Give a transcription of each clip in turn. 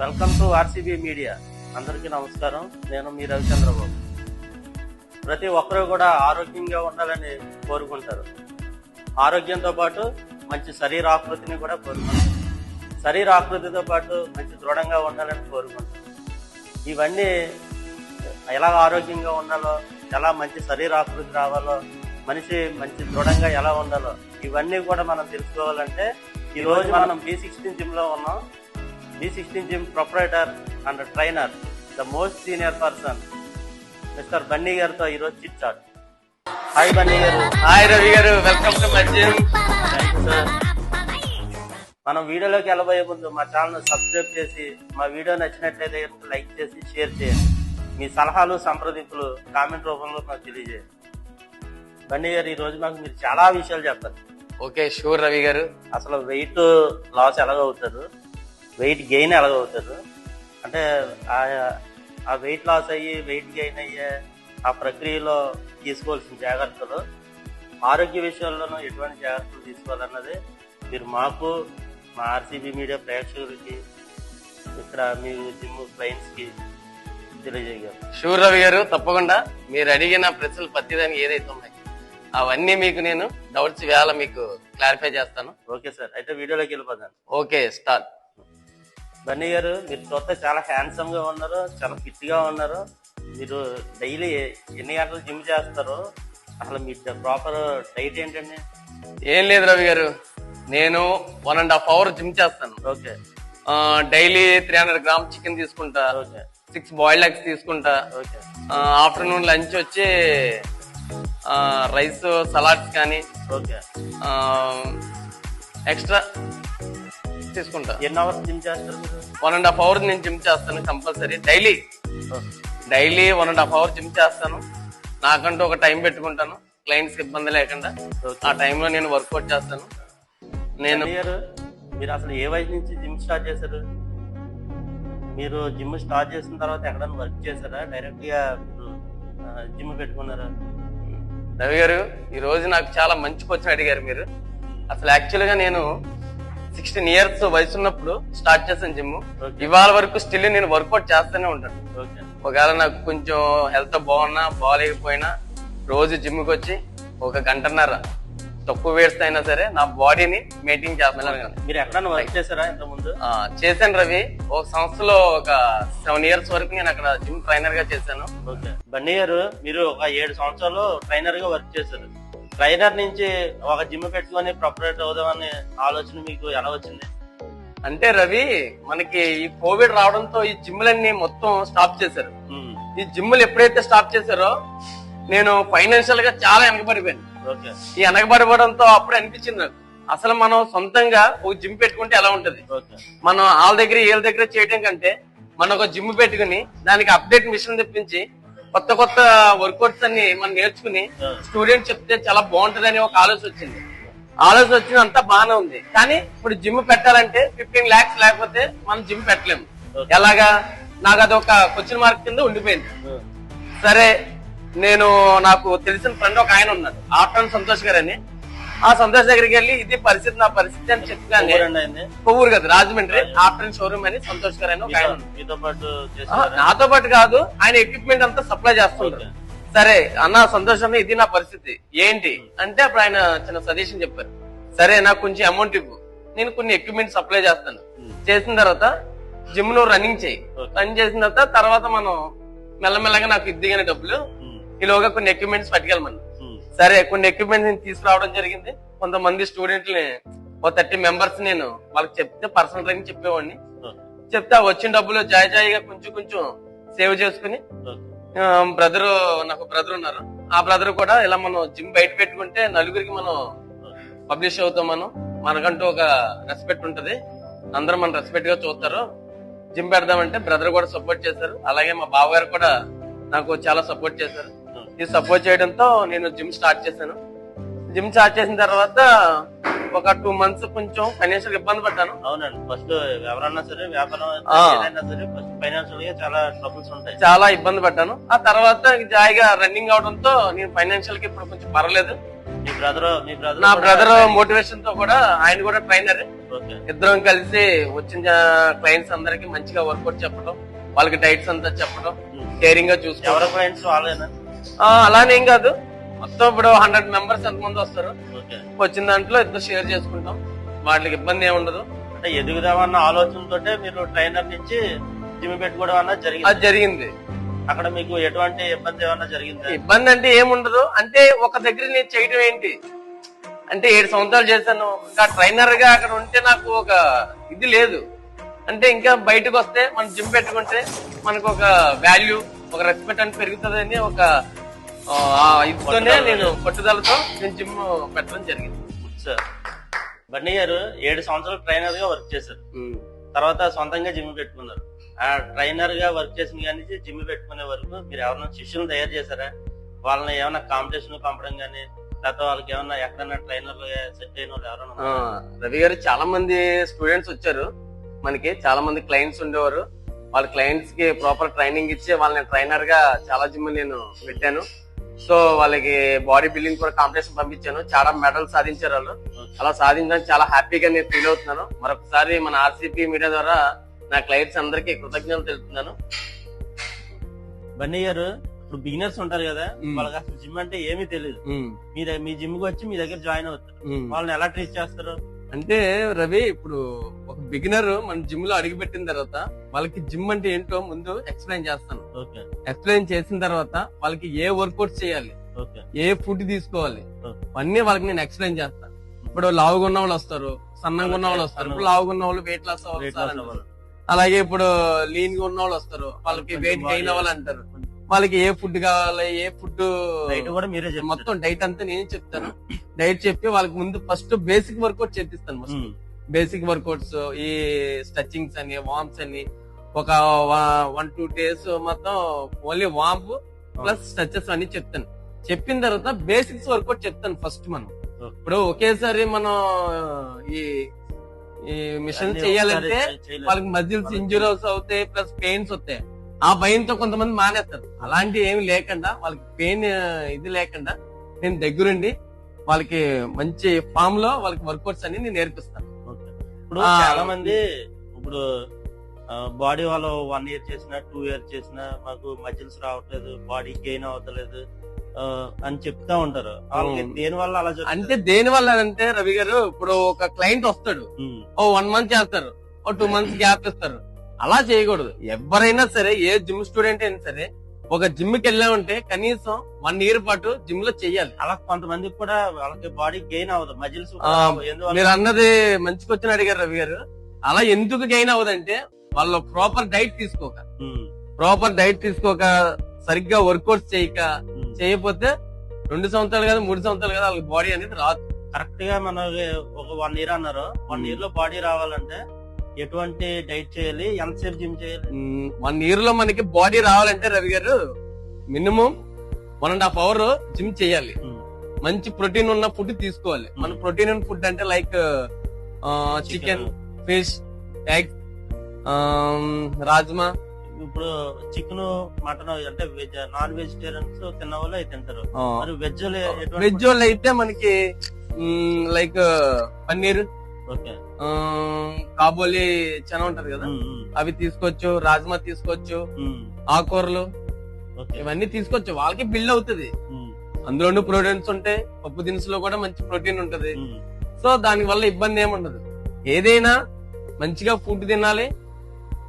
Welcome to RCB media. అందరికీ నమస్కారం. నేను మీ రవిచంద్రబాబు. ప్రతి ఒక్కరూ కూడా ఆరోగ్యంగా ఉండాలని కోరుకుంటారు. ఆరోగ్యంతో పాటు మంచి శరీరాకృతిని కూడా కోరుకుంటారు. శరీరాకృతితో పాటు మంచి దృఢంగా ఉండాలని కోరుకుంటారు. ఇవన్నీ ఎలా ఆరోగ్యంగా ఉండాలో, ఎలా మంచి శరీరాకృతి రావాలో, మనిషి మంచి దృఢంగా ఎలా ఉండాలో ఇవన్నీ కూడా మనం తెలుసుకోవాలంటే ఈరోజు మనం B16 జిమ్ లో ఉన్నాం. B16 gym proprietor and trainer, the most senior person mister Bunny గారితో ఈరోజు చిట్ చాట్. హాయ్ బన్నీ గారు. హాయ్ రవి గారు, వెల్కమ్ టు మై జిమ్. మనం వీడియోలోకి వెళ్ళబోయే ముందు మా ఛానల్ సబ్స్క్రైబ్ చేసి, మా వీడియో నచ్చినట్లయితే లైక్ చేసి షేర్ చేయండి. మీ సలహాలు సంప్రదింపులు కామెంట్ రూపంలో మాకు తెలియజేయండి. బన్నీ గారు, ఈ రోజు మాకు మీరు చాలా విషయాలు చెప్పారు. ఓకే, షూర్ రవి గారు. అసలు వెయిట్ లాస్ ఎలాగవుతారు, వెయిట్ గెయిన్ ఎలాగవుతారు, అంటే ఆ వెయిట్ లాస్ అయ్యి వెయిట్ గెయిన్ అయ్యే ఆ ప్రక్రియలో తీసుకోవాల్సిన జాగ్రత్తలు, ఆరోగ్య విషయాల్లోనూ ఎటువంటి జాగ్రత్తలు తీసుకోవాలన్నది మీరు మాకు, మా ఆర్సీబీ మీడియా ప్రేక్షకులకి, ఇక్కడ మీ జిమ్ క్లయింట్స్ కి తెలియజేయగలరు. షూర్ రవి గారు, తప్పకుండా మీరు అడిగిన ప్రశ్నలు ప్రతిదానికి ఏదైతే ఉన్నాయి అవన్నీ మీకు నేను డౌట్స్ వేళ మీకు క్లారిఫై చేస్తాను. ఓకే సార్, అయితే వీడియోలోకి వెళ్ళిపోతాను. Okay, start. బన్నీ గారు, మీరు చూస్తే చాలా హ్యాండ్సమ్ గా ఉన్నారు, చాలా ఫిట్ గా ఉన్నారు. మీరు డైలీ ఎన్ని గంటలు జిమ్ చేస్తారు? అసలు మీ ప్రాపర్ డైట్ ఏంటండి? ఏం లేదు రవి గారు, నేను 1.5 hours జిమ్ చేస్తాను. ఓకే. డైలీ 300 grams చికెన్ తీసుకుంటా. ఓకే. 6 boiled eggs తీసుకుంటా. ఓకే. ఆఫ్టర్నూన్ లంచ్ వచ్చి రైస్, సలాడ్స్ కానీ ఓకే ఎక్స్ట్రా తీసుకుంటా. ఎన్ని అవర్స్ జిమ్ చేస్తారు మీరు? 1.5 hours నేను జిమ్ చేస్తాను కంపల్సరీ. డైలీ 1.5 hours జిమ్ చేస్తాను. నాకంటూ ఒక టైం పెట్టుకుంటాను, క్లయింట్స్ కి ఇబ్బంది లేకుండా. ఆ టైంలో నేను వర్కౌట్ చేస్తాను. నేను మీరు అసలు ఏ వయసు నుంచి జిమ్ స్టార్ట్ చేశారు? మీరు జిమ్ స్టార్ట్ చేసిన తర్వాత ఎక్కడైనా వర్క్ చేశారా? డైరెక్ట్ గా మీరు జిమ్ పెట్టుకున్నారా? రవి గారు, ఈ రోజు నాకు చాలా మంచి క్వశ్చన్ అడిగారు మీరు. అసలు యాక్చువల్ గా నేను 16 years వయసు ఉన్నప్పుడు స్టార్ట్ చేశాను జిమ్. ఇవాళ వరకు స్టిల్ నేను వర్కౌట్ చేస్తూనే ఉంటాను. ఒకవేళ నాకు కొంచెం హెల్త్ బాగున్నా బాగాలేకపోయినా రోజు జిమ్ కి వచ్చి 1 గంటన్నర తక్కువ వేస్ట్ అయినా సరే నా బాడీని మెయింటైన్ చేస్తున్నాను. మీరు ఎక్కడైనా వర్క్ చేశారా ఇంత ముందు? చేశాను రవి. ఒక సంస్థలో ఒక 7 years వరకు నేను అక్కడ జిమ్ ట్రైనర్ గా చేశాను. ఓకే. బన్నీ గారు, మీరు ఒక 7 సంవత్సరాలు ట్రైనర్ గా వర్క్ చేశారు. ట్రైనర్ నుంచి ఒక జిమ్ పెట్టుకొని ప్రొపరేటర్ అవుదామనే ఆలోచన మీకు ఎలా వచ్చింది? అంటే రవి, మనకి ఈ కోవిడ్ రావడంతో ఈ జిమ్లన్నీ మొత్తం స్టాప్ చేశారు. ఈ జిమ్లు ఎప్పుడైతే స్టాప్ చేశారో నేను ఫైనాన్షియల్ గా చాలా వెనకబడిపోయాను. ఈ వెనకబడిపోవడంతో అప్పుడు అనిపించింది నాకు, అసలు మనం సొంతంగా ఒక జిమ్ పెట్టుకుంటే ఎలా ఉంటది. మనం వాళ్ళ దగ్గర వీళ్ళ దగ్గర చేయడం కంటే మనం ఒక జిమ్ పెట్టుకుని దానికి అప్డేట్ మిషన్ తెప్పించి కొత్త కొత్త వర్కౌట్స్ అన్ని మనం నేర్చుకుని స్టూడెంట్ చెప్తే చాలా బాగుంటది అని ఒక ఆలోచన వచ్చింది. ఆలోచన వచ్చింది, అంతా బాగానే ఉంది. కానీ ఇప్పుడు జిమ్ పెట్టాలంటే 15 lakhs లేకపోతే మనం జిమ్ పెట్టలేము. ఎలాగా? నాకు అది ఒక క్వశ్చన్ మార్క్ కింద ఉండిపోయింది. సరే, నేను నాకు తెలిసిన ఫ్రెండ్ ఒక ఆయన ఉన్నాడు, ఆఫ్టర్ సంతోష్ గారు అని. ఆ సంతోష్ దగ్గరికి వెళ్ళి ఇది పరిస్థితి, నా పరిస్థితి అని చెప్పాను. కొవ్వూరు కదా, రాజమండ్రి ఆఫ్టర్ షోరూమ్ అని సంతోష్ గారు అని ఒక ఆయన. నాతో పాటు కాదు, ఆయన ఎక్విప్మెంట్ అంతా సప్లై చేస్తుంటారు. సరే అన్న, సంతోష్ అన్న ఇది నా పరిస్థితి ఏంటి అంటే అప్పుడు ఆయన చిన్న సజెషన్ చెప్పారు. సరే, నాకు కొంచెం అమౌంట్ ఇవ్వు, నేను కొన్ని ఎక్విప్మెంట్ సప్లై చేస్తాను. చేసిన తర్వాత జిమ్ నువ్వు రన్నింగ్ చేయి. రన్ చేసిన తర్వాత మనం మెల్లమెల్లగా నాకు ఇద్దిగానే డబ్బులు ఈలోగా కొన్ని ఎక్విప్మెంట్స్ పట్టుకెళ్ళమని. సరే, కొన్ని ఎక్విప్మెంట్స్ తీసుకురావడం జరిగింది. కొంతమంది స్టూడెంట్ని, ఒక 30 members నేను వాళ్ళకి చెప్తే పర్సనల్ ట్రైనింగ్ చెప్పేవాడిని. చెప్తే వచ్చిన డబ్బులు జాయిగా కొంచెం కొంచెం సేవ్ చేసుకుని, నాకు బ్రదర్ ఉన్నారు, ఆ బ్రదర్ కూడా ఇలా మనం జిమ్ బయట పెట్టుకుంటే నలుగురికి మనం పబ్లిష్ అవుతాం. మనకంటూ ఒక రెస్పెక్ట్ ఉంటది, అందరూ మనం రెస్పెక్ట్ గా చూస్తారు. జిమ్ పెడదామంటే బ్రదర్ కూడా సపోర్ట్ చేశారు. అలాగే మా బావగారు కూడా నాకు చాలా సపోర్ట్ చేశారు. ఈ సపోర్ట్ చేయడంతో నేను జిమ్ స్టార్ట్ చేశాను. జిమ్ స్టార్ట్ చేసిన తర్వాత ఒక 2 months కొంచెం ఫైనాన్షియల్ ఇబ్బంది పడ్డాను. అవునండి, ఫస్ట్ ఎవరన్నా సరే వ్యాపారం సరే ఫస్ట్ ఫైనాన్షియల్ గా చాలా ట్రబుల్స్ ఉంటాయి. చాలా ఇబ్బంది పడ్డాను. ఆ తర్వాత జాయిగా రన్నింగ్ అవడంతో నేను ఫైనాన్షియల్ కి ఇప్పుడు కొంచెం పర్లేదు. నా బ్రదర్ మోటివేషన్ తో కూడా ఆయన కూడా ట్రైనర్. ఓకే. ఇద్దరం కలిసి వచ్చిన క్లయింట్స్ అందరికి మంచిగా వర్కౌట్ చెప్పడం, వాళ్ళకి డైట్స్ అంతా చెప్పడం, కేరింగ్ గా చూసుకోవడం. ఎవరి క్లయింట్స్ వాళ్ళేనా? అలానే ఏం కాదు, మొత్తం ఇప్పుడు 100 మెంబర్స్ ఎంతమంది వస్తారు, ఓకే. వచ్చిన దాంట్లో ఇద్దరు షేర్ చేసుకుంటాం, వాళ్ళకి ఇబ్బంది ఏమి ఉండదు. అంటే ఎదుగుదామన్న ఆలోచనతోటే మీరు ట్రైనర్ నుంచి జిమ్ పెట్టుకోవడం అన్నది జరిగింది. అది జరిగింది. అక్కడ మీకు ఎటువంటి ఇబ్బంది ఏమన్నా జరిగిందా? ఇబ్బంది అంటే ఏముండదు. అంటే ఒక దగ్గర నేను చేయడం ఏంటి అంటే 7 సంవత్సరాలు చేశాను, ఇంకా ట్రైనర్ గా అక్కడ ఉంటే నాకు ఒక ఇది లేదు. అంటే ఇంకా బయటకు వస్తే మనం జిమ్ పెట్టుకుంటే మనకు ఒక వాల్యూ, ఒక రెస్పెక్ట్ అని పెరుగుతుందని ఒక ఇదితోనే నేను పట్టుదలతో నేను జిమ్ పెట్టడం జరిగింది. సార్, బన్నీ గారు 7 సంవత్సరాలు ట్రైనర్ గా వర్క్ చేశారు, తర్వాత సొంతంగా జిమ్ పెట్టుకున్నారు. ఆ ట్రైనర్ గా వర్క్ చేసిన కానీ జిమ్ పెట్టుకునే వరకు మీరు ఎవరైనా శిష్యులను తయారు చేశారా? వాళ్ళని ఏమైనా కాంపిటీషన్ పంపడం కానీ, లేకపోతే వాళ్ళకి ఏమన్నా ఎక్కడైనా ట్రైనర్ సెట్ అయిన వాళ్ళు ఎవరైనా? రవి గారు చాలా మంది స్టూడెంట్స్ వచ్చారు మనకి, చాలా మంది క్లయింట్స్ ఉండేవారు. వాళ్ళ క్లయింట్స్ కి ప్రాపర్ ట్రైనింగ్ ఇచ్చి వాళ్ళని ట్రైనర్ గా చాలా జిమ్ నేను పెట్టాను. సో వాళ్ళకి బాడీ బిల్డింగ్ కూడా కాంపిటీషన్ పంపించాను, చాలా మెడల్స్ సాధించారు వాళ్ళు. అలా సాధించడానికి చాలా హ్యాపీగా నేను ఫీల్ అవుతున్నాను. మరొకసారి మన ఆర్సీపీ మీడియా ద్వారా నా క్లయింట్స్ అందరికీ కృతజ్ఞతలు తెలుపుతున్నాను. బన్నీ గారు, ఇప్పుడు బిగినర్స్ ఉంటారు కదా, వాళ్ళకి అసలు జిమ్ అంటే ఏమీ తెలియదు, మీ జిమ్ కి వచ్చి మీ దగ్గర జాయిన్ అవుతారు, వాళ్ళని ఎలా ట్రీట్ చేస్తారు? అంటే రవి, ఇప్పుడు ఒక బిగినర్ మన జిమ్ లో అడిగి పెట్టిన తర్వాత వాళ్ళకి జిమ్ అంటే ఏంటో ముందు ఎక్స్ప్లెయిన్ చేస్తాను. ఎక్స్ప్లెయిన్ చేసిన తర్వాత వాళ్ళకి ఏ వర్కౌట్స్ చేయాలి, ఏ ఫుడ్ తీసుకోవాలి అన్ని వాళ్ళకి నేను ఎక్స్ప్లెయిన్ చేస్తాను. ఇప్పుడు లావుగా ఉన్న వాళ్ళు వస్తారు, సన్నంగా ఉన్న వాళ్ళు వస్తారు. ఇప్పుడు లావుగా ఉన్న వాళ్ళు వెయిట్ లాస్ అవ్వాలి, అలాగే ఇప్పుడు లీన్ గా ఉన్న వాళ్ళు వస్తారు, వాళ్ళకి వెయిట్ గెయిన్ అవ్వాలి అంటారు. వాళ్ళకి ఏ ఫుడ్ కావాలి, ఏ ఫుడ్ కూడా మీరే మొత్తం డైట్ అంతా నేనే చెప్తాను. డైట్ చెప్పి వాళ్ళకి ముందు ఫస్ట్ బేసిక్ వర్కౌట్ చేపిస్తాను. బేసిక్ వర్కౌట్స్, ఈ స్ట్రెచింగ్స్ అని, వార్మ్స్ అని, ఒక 1-2 days మొత్తం ఓన్లీ వార్మ్ ప్లస్ స్ట్రెచెస్ అని చెప్తాను. చెప్పిన తర్వాత బేసిక్స్ వర్కౌట్ చెప్తాను ఫస్ట్. మనం ఇప్పుడు ఒకేసారి మనం ఈ మిషన్ చేయాలంటే వాళ్ళకి మజిల్స్ ఇంజురీస్ అవుతాయి, ప్లస్ పెయిన్స్ వస్తాయి. ఆ భయంతో కొంతమంది మానేస్తారు. అలాంటి ఏమి లేకుండా, వాళ్ళకి పెయిన్ ఇది లేకుండా నేను దగ్గరుండి వాళ్ళకి మంచి ఫామ్ లో వాళ్ళకి వర్కౌట్స్ అన్ని నేను నేర్పిస్తాను. ఇప్పుడు చాలా మంది ఇప్పుడు బాడీ వాళ్ళు 1 year చేసినా 2 years చేసినా మాకు మజిల్స్ రావట్లేదు, బాడీ గెయిన్ అవ్వట్లేదు అని చెప్తా ఉంటారు. దేని వల్ల అలా అంటే దేని వల్ల అంటే రవి గారు, ఇప్పుడు ఒక క్లయింట్ వస్తాడు, 1 month చేస్తారు, 2 months గ్యాప్ ఇస్తారు. అలా చేయకూడదు. ఎవరైనా సరే, ఏ జిమ్ స్టూడెంట్ అయినా సరే, ఒక జిమ్ కి వెళ్ళామంటే కనీసం 1 year పాటు జిమ్ లో చెయ్యాలి. అలా కొంతమందికి కూడా వాళ్ళకి బాడీ గెయిన్ అవ్వదు, మజిల్స్. మీరు అన్నది మంచి క్వశ్చన్ అడిగారు రవి గారు. అలా ఎందుకు గెయిన్ అవ్వదంటే వాళ్ళు ప్రాపర్ డైట్ తీసుకోక సరిగ్గా వర్కౌట్స్ చేయకపోతే 2 సంవత్సరాలు కదా 3 సంవత్సరాలు కదా వాళ్ళకి బాడీ అనేది రాదు. కరెక్ట్ గా మనకి ఒక 1 year అన్నారు, 1 year లో బాడీ రావాలంటే ఎటువంటి డైట్ చేయాలి, ఎంతసేపు జిమ్ చేయాలి? 1 year లో మనకి బాడీ రావాలంటే రవి గారు మినిమం 1.5 hours జిమ్ చేయాలి. మంచి ప్రోటీన్ ఉన్న ఫుడ్ తీసుకోవాలి. మన ప్రోటీన్ ఉన్న ఫుడ్ అంటే like chicken, fish, egg, rajma. ఇప్పుడు చికెన్, మటన్ అంటే నాన్ వెజిటేరియన్స్ తిన్న వాళ్ళు అయితే తింటారు. వెజ్ వాళ్ళు అయితే మనకి లైక్ పన్నీర్, కాబోలి చనా ఉంటది కదా, అవి తీసుకోవచ్చు. రాజ్మా తీసుకోవచ్చు, ఆకుకూరలు ఇవన్నీ తీసుకోవచ్చు. వాళ్ళకి బిల్డ్ అవుతుంది. అందులోనూ ప్రోటీన్స్ ఉంటాయి. పప్పు దినుసులో కూడా మంచి ప్రోటీన్ ఉంటది. సో దాని వల్ల ఇబ్బంది ఏముండదు. ఏదైనా మంచిగా ఫుడ్ తినాలి,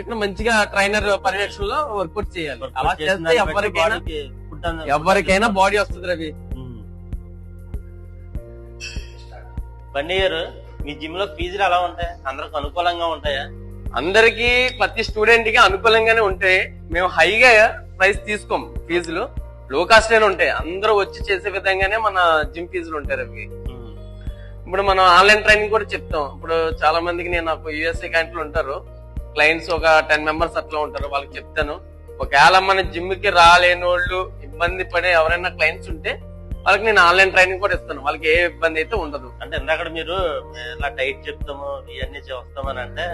ఇక్కడ మంచిగా ట్రైనర్ పర్యవేక్షణలో వర్కౌట్ చేయాలి. అలా చేస్తే ఎవరికైనా బాడీ వస్తుంది రవి. బన్నీ గారు, మీ జిమ్ లో ఫీజులు ఎలా ఉంటాయి? అందరికి అనుకూలంగా ఉంటాయా? అందరికి, ప్రతి స్టూడెంట్ కి అనుకూలంగానే ఉంటాయి. మేము హైగా ప్రైస్ తీసుకోం. ఫీజులు లో కాస్ట్ లోనే ఉంటాయి. అందరూ వచ్చి చేసే విధంగానే మన జిమ్ ఫీజులు ఉంటాయి రవి. ఇప్పుడు మనం ఆన్లైన్ ట్రైనింగ్ కూడా చెప్తాం. ఇప్పుడు చాలా మందికి నేను నాకు యూఎస్ఏ కంట్రీలో ఉంటారు క్లయింట్స్, ఒక 10 members అట్లా ఉంటారు. వాళ్ళకి చెప్తాను, ఒకవేళ మన జిమ్ కి రాలేని వాళ్ళు, ఇబ్బంది పడే ఎవరైనా క్లయింట్స్ ఉంటే వాళ్ళకి నేను ఆన్లైన్ ట్రైనింగ్ కూడా ఇస్తాను. వాళ్ళకి ఏ ఇబ్బంది అయితే ఉండదు. అంటే ఇందాక మీరు ఇలా డైట్ చెప్తాము, ఇవన్నీ చేస్తామని అంటే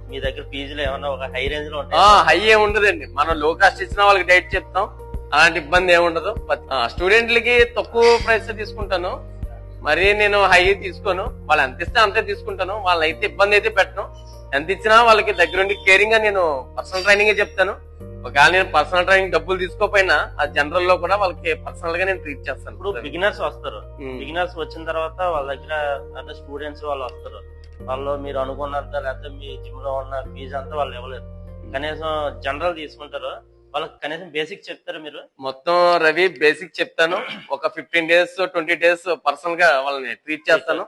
మీ దగ్గర ఫీజులు ఏమన్నా ఒక హై రేంజ్ లో ఉంటాయి? హై ఏ ఉండదండి. మనం లో కాస్ట్ ఇచ్చిన వాళ్ళకి డైట్ చెప్తాం, అలాంటి ఇబ్బంది ఏముండదు. స్టూడెంట్లకి తక్కువ ప్రైస్ తీసుకుంటాను, మరి నేను హై తీసుకోను. వాళ్ళు ఎంత ఇస్తే అంతే తీసుకుంటాను. వాళ్ళైతే ఇబ్బంది అయితే పెట్టను. ఎంత ఇచ్చినా వాళ్ళకి దగ్గరుండి కేరింగ్ గా నేను పర్సనల్ ట్రైనింగ్ చెప్తాను. ఒకవేళ నేను పర్సనల్ ట్రైనింగ్ డబ్బులు తీసుకోపోయినా ఆ జనరల్ లో కూడా వాళ్ళకి పర్సనల్ గా నేను ట్రీట్ చేస్తాను. ఇప్పుడు బిగినర్స్ వస్తారు, బిగినర్స్ వచ్చిన తర్వాత వాళ్ళ దగ్గర అంటే స్టూడెంట్స్ వాళ్ళు వస్తారు, వాళ్ళు మీరు అనుకున్నంత లేకపోతే మీ జిమ్ లో ఉన్న ఫీజు అంతా వాళ్ళు ఇవ్వలేదు, కనీసం జనరల్ తీసుకుంటారు, వాళ్ళకి కనీసం బేసిక్ చెప్తారు మీరు? మొత్తం రవి బేసిక్ చెప్తాను. ఒక 15 days 20 days పర్సనల్ గా వాళ్ళని ట్రీట్ చేస్తాను.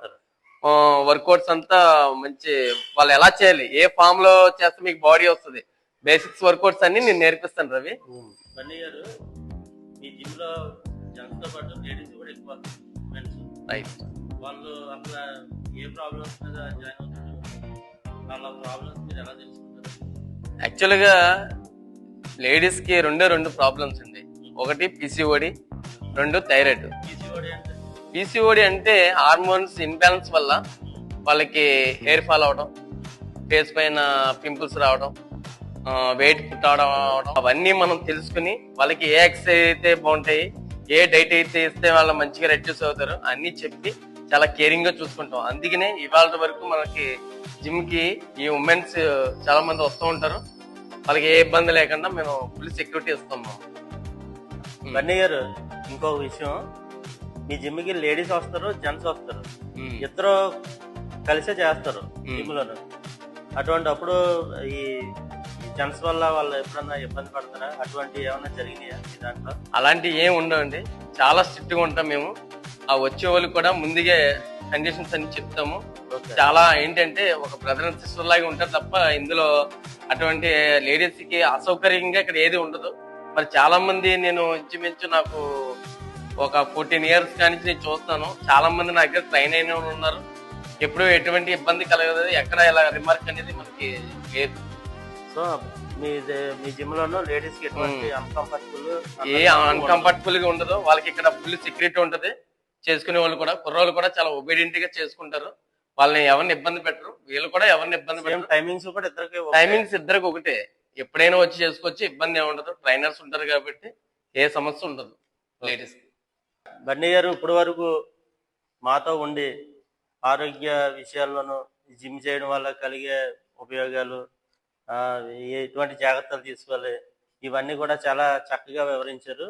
వర్కౌట్స్ అంతా మంచి వాళ్ళు ఎలా చేయాలి, ఏ ఫామ్ లో చేస్తే మీకు బాడీ వస్తుంది, బేసిక్స్ వర్కౌట్స్ అన్ని నేను నేర్పిస్తాను రవి. బన్నీ గారు, మీ జిమ్ లో జెంట్స్ తో పాటు లేడీస్ కూడా ఎక్కువ ఫ్రెండ్స్, వాళ్ళు అట్లా ఏ ప్రాబ్లమ్స్ మీద జాయిన్ అవుతారు, వాళ్ళ ప్రాబ్లమ్స్ మీరు ఎలా తెలుసుకుంటారు? యాక్చువల్ గా లేడీస్ కి రెండు ప్రాబ్లమ్స్ ఉంది. ఒకటి పిసిఓడి, రెండు థైరాయిడ్. పిసిఓడి అంటే హార్మోన్స్ ఇన్బ్యాలెన్స్ వల్ల వాళ్ళకి హెయిర్ ఫాల్ అవడం, ఫేస్ పైన పింపుల్స్ రావడం, వెయిట్ పుట్టడం అవడం, అవన్నీ మనం తెలుసుకుని వాళ్ళకి ఏ ఎక్సర్సైజ్ అయితే బాగుంటాయి, ఏ డైట్ అయితే ఇస్తే వాళ్ళు మంచిగా రెడ్యూస్ అవుతారు అన్ని చెప్పి చాలా కేరింగ్ గా చూసుకుంటాం. అందుకనే ఇవాళ వరకు మనకి జిమ్ కి ఈ ఉమెన్స్ చాలా మంది వస్తూ ఉంటారు. వాళ్ళకి ఏ ఇబ్బంది లేకుండా మేము ఫుల్ సెక్యూరిటీ ఇస్తాం. బన్నీ గారు, ఇంకొక విషయం, మీ జిమ్ కి లేడీస్ వస్తారు, జెంట్స్ వస్తారు, ఇద్దరు కలిసే చేస్తారు జిమ్ లోను. అటువంటి అప్పుడు ఈ జెంట్స్ వల్ల వాళ్ళు ఎప్పుడన్నా ఇబ్బంది పడతారా? అటువంటి ఏమన్నా జరిగినాయా మీ దాంట్లో? అలాంటివి ఏమి ఉండవండి, చాలా స్ట్రిక్ట్ గా ఉంటాం మేము. ఆ వచ్చే వాళ్ళు కూడా ముందుగా కండిషన్స్ అన్ని చెప్తాము. చాలా ఏంటంటే ఒక బ్రదర్ అండ్ సిస్టర్ లాగా ఉంటారు తప్ప ఇందులో అటువంటి లేడీస్ కి అసౌకర్యంగా ఇక్కడ ఏది ఉండదు. మరి చాలా మంది నేను ఇంచుమించు నాకు ఒక 14 years కానీ నేను చూస్తాను, చాలా మంది నా దగ్గర ట్రైన్ అయిన ఉన్నారు. ఎప్పుడు ఎటువంటి ఇబ్బంది కలగదు, ఎక్కడ ఇలా రిమార్క్ అనేది మనకి లేదు. సో మీ జిమ్ లోనూ లేడీస్ కి ఎటువంటి ఏ అన్కంఫర్టబుల్ గా ఉండదు. వాళ్ళకి ఇక్కడ ఫుల్ సెక్యూరిటీ ఉంటది. చేసుకునే వాళ్ళు కూడా, కుర్రోళ్ళు కూడా చాలా ఒబీడియంట్ గా చేసుకుంటారు. వాళ్ళని ఎవరిని ఇబ్బంది పెట్టరు, వీళ్ళు కూడా ఎవరిని ఇబ్బంది పెట్టరు. టైమింగ్స్ కూడా ఇద్దరికి ఒకటే, ఎప్పుడైనా వచ్చి చేసుకోవచ్చు, ఇబ్బంది ఏమి ఉండదు. ట్రైనర్స్ ఉంటారు కాబట్టి ఏ సమస్య ఉండదు లేడీస్. బన్నీ గారు, ఇప్పటి వరకు మాతో ఉండి ఆరోగ్య విషయాల్లోనూ జిమ్ చేయడం వల్ల కలిగే ఉపయోగాలు, ఎటువంటి జాగ్రత్తలు తీసుకోవాలి, ఇవన్నీ కూడా చాలా చక్కగా వివరించారు.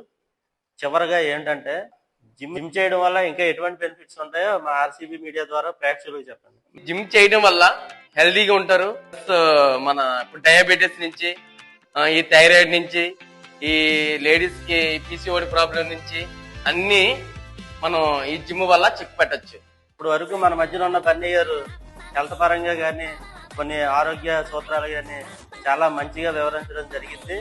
చివరగా ఏంటంటే, జిమ్ చేయడం వల్ల ఇంకా ఎటువంటి బెనిఫిట్స్ ఉంటాయో మా ఆర్సీబీ మీడియా ద్వారా ప్రేక్షకులకు చెప్పండి. జిమ్ చేయడం వల్ల హెల్దీగా ఉంటారు. మన ఇప్పుడు డయాబెటీస్ నుంచి, ఈ థైరాయిడ్ నుంచి, ఈ లేడీస్ కి పిసిఓడి ప్రాబ్లం నుంచి అన్ని మనం ఈ జిమ్ వల్ల చెక్ పెట్టచ్చు. ఇప్పుడు వరకు మన మధ్యలో ఉన్న బన్నీ గారు హెల్త్ పరంగా కానీ కొన్ని ఆరోగ్య సూత్రాలు కానీ చాలా మంచిగా వివరించడం జరిగింది.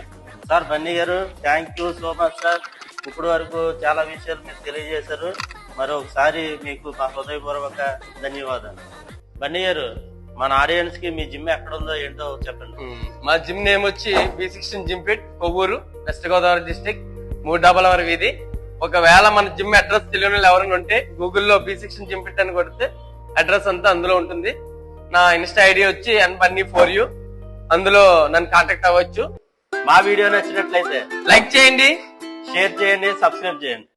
సార్ బన్నీ గారు, thank you so much sir. ఇప్పుడు వరకు చాలా విషయాలు మీరు తెలియజేశారు. మరొకసారి మీకు మా హృదయపూర్వక ధన్యవాదాలు. బన్నీ గారు, మన ఆడియన్స్ కి మీ జిమ్ ఎక్కడ ఉందో ఏంటో చెప్పండి. మా జిమ్ నేమ్ వచ్చి B16 gym fit, Kovvur, west Godavari district, 366 వీధి. ఒకవేళ మన జిమ్ అడ్రస్ తెలియని వాళ్ళు ఎవరైనా ఉంటే గూగుల్లో B16 జిమ్ ఫిట్ అని కొడితే అడ్రస్ అంతా అందులో ఉంటుంది. నా ఇన్స్టా ఐడి వచ్చి nBunny4u, అందులో నన్ను కాంటాక్ట్ అవ్వచ్చు. మా వీడియో నచ్చినట్లయితే లైక్ చేయండి, షేర్ చేయండి, సబ్స్క్రైబ్ చేయండి.